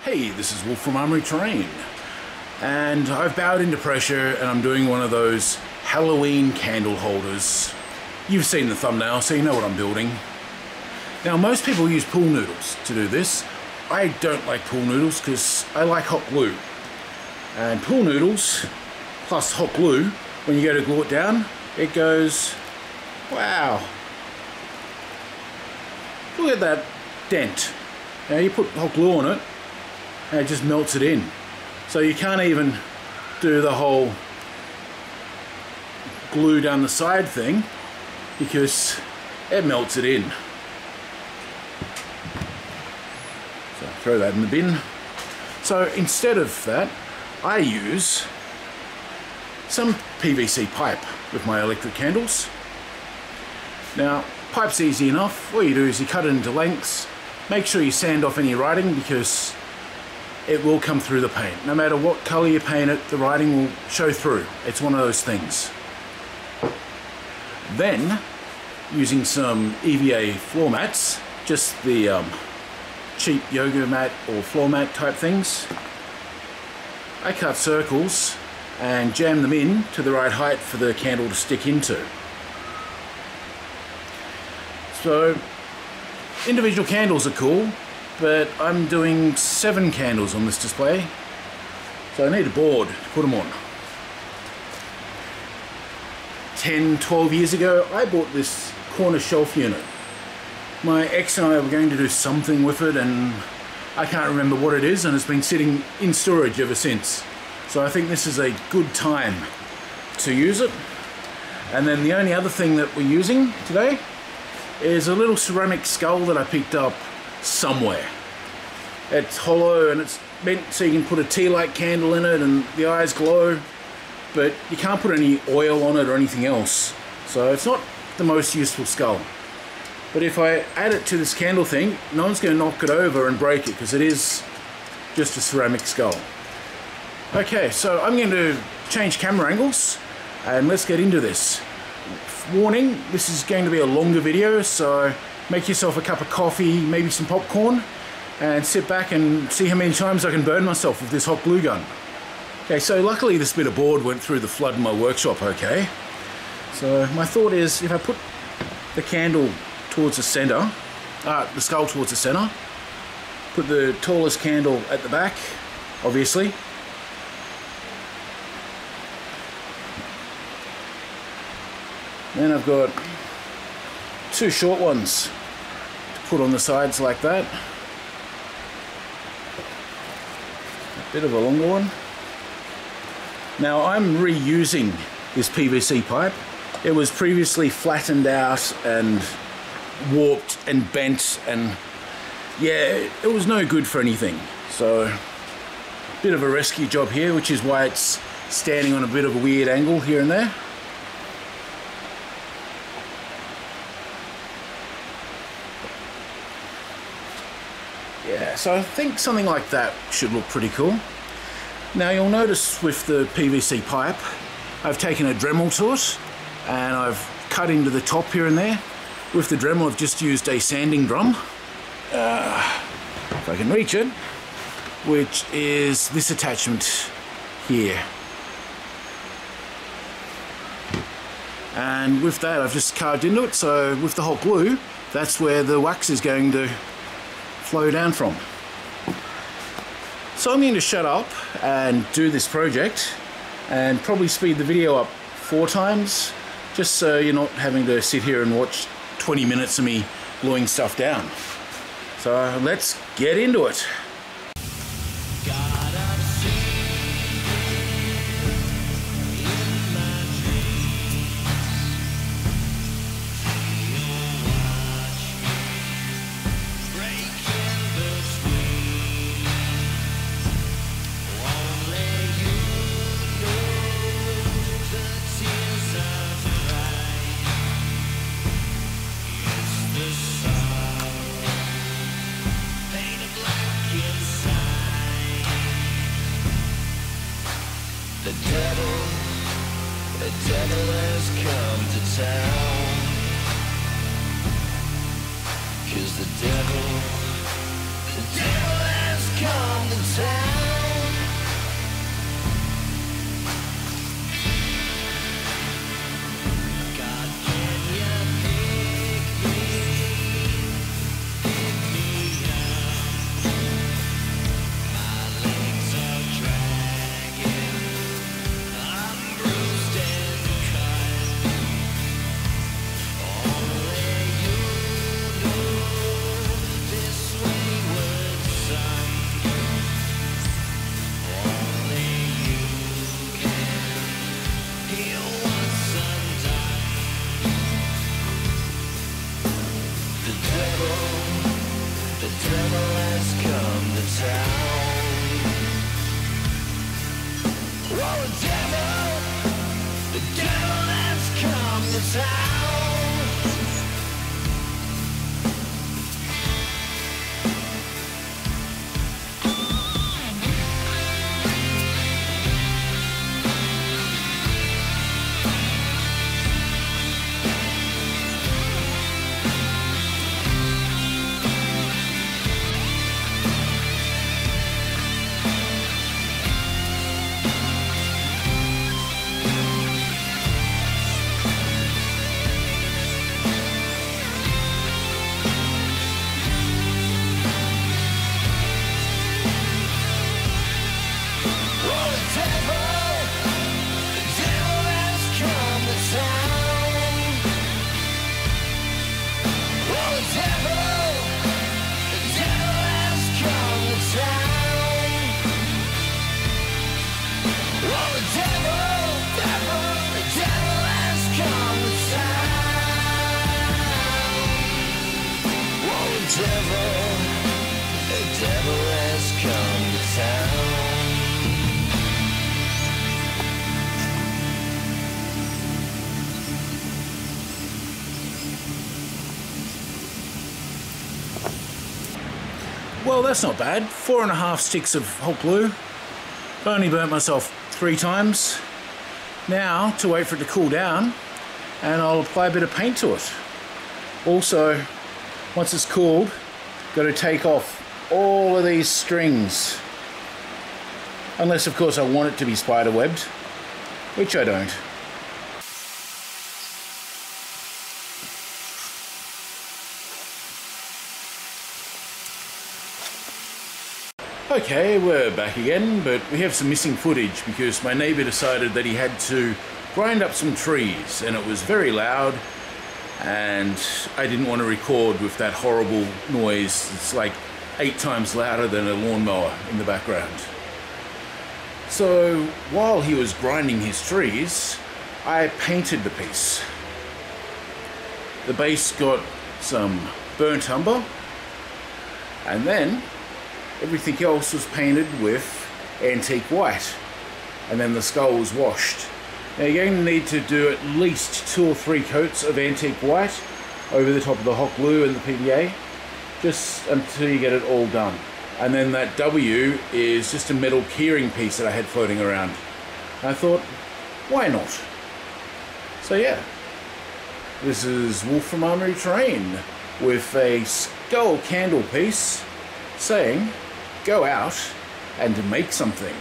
Hey, this is Wolf from Armoury-Terrain, and I've bowed into pressure and I'm doing one of those Halloween candle holders. You've seen the thumbnail, so you know what I'm building. Now, most people use pool noodles to do this. I don't like pool noodles because I like hot glue. And pool noodles plus hot glue, when you go to glue it down, it goes, wow. Look at that dent. Now you put hot glue on it and it just melts it in. So you can't even do the whole glue down the side thing because it melts it in. So throw that in the bin. So instead of that, I use some PVC pipe with my electric candles. Now, pipe's easy enough. All you do is you cut it into lengths. Make sure you sand off any writing because it will come through the paint. No matter what color you paint it, the writing will show through. It's one of those things. Then, using some EVA floor mats, just the cheap yoga mat or floor mat type things, I cut circles and jam them in to the right height for the candle to stick into. So, individual candles are cool, but I'm doing 7 candles on this display, so I need a board to put them on. 10, 12 years ago, I bought this corner shelf unit. My ex and I were going to do something with it, and I can't remember what it is, and it's been sitting in storage ever since. So I think this is a good time to use it. And then the only other thing that we're using today is a little ceramic skull that I picked up somewhere. It's hollow and it's meant so you can put a tea light candle in it and the eyes glow, but you can't put any oil on it or anything else. So it's not the most useful skull. But if I add it to this candle thing, no one's going to knock it over and break it because it is just a ceramic skull. Okay, so I'm going to change camera angles and let's get into this. Warning, this is going to be a longer video, so make yourself a cup of coffee, maybe some popcorn, and sit back and see how many times I can burn myself with this hot glue gun. Okay, so luckily this bit of board went through the flood in my workshop okay. So my thought is if I put the candle towards the center, the skull towards the center, put the tallest candle at the back, obviously. Then I've got 2 short ones to put on the sides like that. A bit of a longer one. Now I'm reusing this PVC pipe. It was previously flattened out and warped and bent, and yeah, it was no good for anything. So a bit of a rescue job here, which is why it's standing on a bit of a weird angle here and there. Yeah, so I think something like that should look pretty cool. Now you'll notice with the PVC pipe, I've taken a Dremel to it and I've cut into the top here and there. With the Dremel I've just used a sanding drum, if I can reach it, which is this attachment here. And with that I've just carved into it, so with the hot glue, that's where the wax is going to flow down from. So I'm going to shut up and do this project and probably speed the video up 4 times just so you're not having to sit here and watch 20 minutes of me gluing stuff down. So let's get into it. The devil has come to town, 'cause the devil has come to devil has come to town. Well, that's not bad. 4.5 sticks of hot glue. I've only burnt myself 3 times. Now, to wait for it to cool down, and I'll apply a bit of paint to it. Also, once it's cooled, got to take off all of these strings. Unless, of course, I want it to be spider webbed, which I don't. Okay, we're back again, but we have some missing footage because my neighbour decided that he had to grind up some trees and it was very loud and I didn't want to record with that horrible noise. It's like 8 times louder than a lawnmower in the background. So while he was grinding his trees, I painted the piece. The base got some burnt umber and then everything else was painted with antique white, and then the skull was washed. Now you're going to need to do at least 2 or 3 coats of antique white over the top of the hot glue and the PVA, just until you get it all done. And then that W is just a metal keyring piece that I had floating around. And I thought, why not? So yeah, this is Wolf from Armoury-Terrain with a skull candle piece saying, go out and make something.